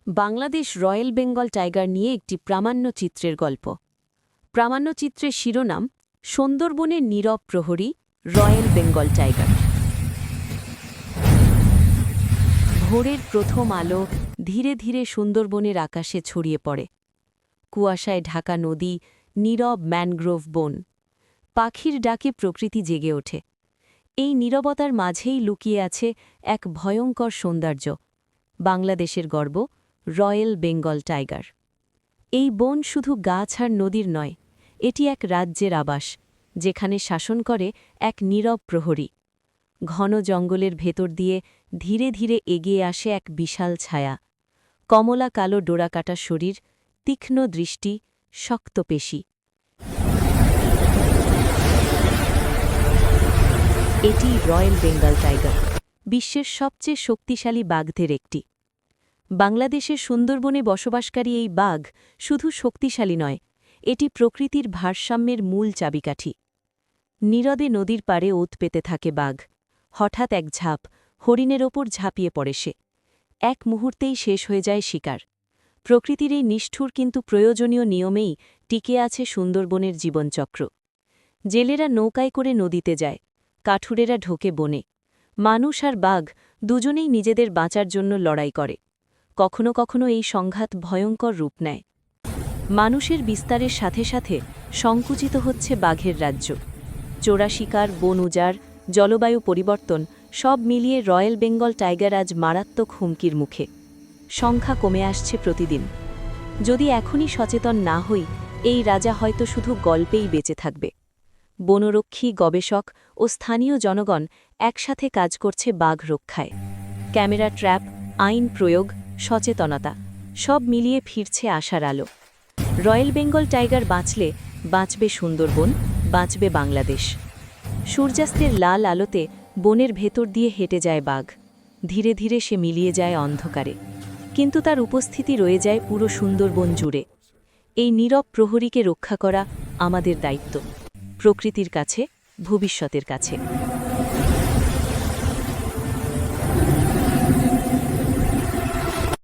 Bangladesh royal Bengal tiger নিয়ে একটি প্রামাণ্যচিত্রের গল্প। প্রামাণ্যচিত্রের শিরোনাম সুন্দরবনের নীরব প্রহরী রয়্যাল বেঙ্গল টাইগার। ভোরের প্রথম আলো ধীরে ধীরে সুন্দরবনের আকাশে ছড়িয়ে পড়ে। কুয়াশায় ঢাকা নদী, নীরব ম্যানগ্রোভ বন, পাখির ডাকে প্রকৃতি জেগে ওঠে। এই নীরবতার মাঝেই লুকিয়ে আছে এক ভয়ঙ্কর সৌন্দর্য, বাংলাদেশের গর্ব রয়্যাল বেঙ্গল টাইগার। এই বন শুধু গাছ আর নদীর নয়, এটি এক রাজ্যের আবাস, যেখানে শাসন করে এক নীরব প্রহরী। ঘন জঙ্গলের ভেতর দিয়ে ধীরে ধীরে এগিয়ে আসে এক বিশাল ছায়া, কমলা কালো ডোরাকাটা শরীর, তীক্ষ্ণ দৃষ্টি, শক্ত পেশি। এটি রয়্যাল বেঙ্গল টাইগার, বিশ্বের সবচেয়ে শক্তিশালী বাঘদের একটি। বাংলাদেশের সুন্দরবনে বসবাসকারী এই বাঘ শুধু শক্তিশালী নয়, এটি প্রকৃতির ভারসাম্যের মূল চাবিকাঠি। নীরবে নদীর পাড়ে ওত পেতে থাকে বাঘ। হঠাৎ এক ঝাঁপ, হরিণের ওপর ঝাঁপিয়ে পড়ে সে। এক মুহূর্তেই শেষ হয়ে যায় শিকার। প্রকৃতির এই নিষ্ঠুর কিন্তু প্রয়োজনীয় নিয়মেই টিকে আছে সুন্দরবনের জীবনচক্র। জেলেরা নৌকায় করে নদীতে যায়, কাঠুরেরা ঢোকে বনে। মানুষ আর বাঘ দুজনেই নিজেদের বাঁচার জন্য লড়াই করে। কখনো কখনো এই সংঘাত ভয়ঙ্কর রূপ নেয়। মানুষের বিস্তারের সাথে সাথে সংকুচিত হচ্ছে বাঘের রাজ্য। চোরা শিকার, বন উজাড়, জলবায়ু পরিবর্তন সব মিলিয়ে রয়্যাল বেঙ্গল টাইগার আজ মারাত্মক হুমকির মুখে। সংখ্যা কমে আসছে প্রতিদিন। যদি এখনই সচেতন না হই, এই রাজা হয়তো শুধু গল্পেই বেঁচে থাকবে। বনরক্ষী, গবেষক ও স্থানীয় জনগণ একসাথে কাজ করছে বাঘ রক্ষায়। ক্যামেরা ট্র্যাপ, আইন প্রয়োগ, সচেতনতা সব মিলিয়ে ফিরছে আশার আলো। রয়্যাল বেঙ্গল টাইগার বাঁচলে বাঁচবে সুন্দরবন, বাঁচবে বাংলাদেশ। সূর্যাস্তের লাল আলোতে বনের ভেতর দিয়ে হেঁটে যায় বাঘ। ধীরে ধীরে সে মিলিয়ে যায় অন্ধকারে, কিন্তু তার উপস্থিতি রয়ে যায় পুরো সুন্দরবন জুড়ে। এই নীরব প্রহরীকে রক্ষা করা আমাদের দায়িত্ব, প্রকৃতির কাছে, ভবিষ্যতের কাছে।